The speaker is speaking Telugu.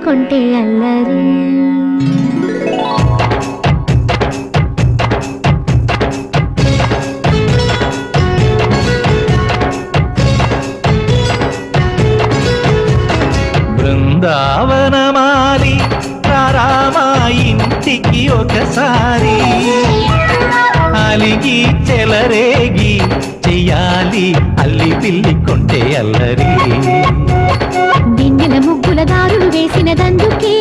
కొంటే అల్లరి. బృందావనమాలి రామా ఇంటికి ఒకసారి, అలిగి చెలరేగి చెయ్యాలి అల్లి పిల్లి కొంటే అల్లరి. దిన్నెల ముగ్గుల దారులు వేసినదందుకే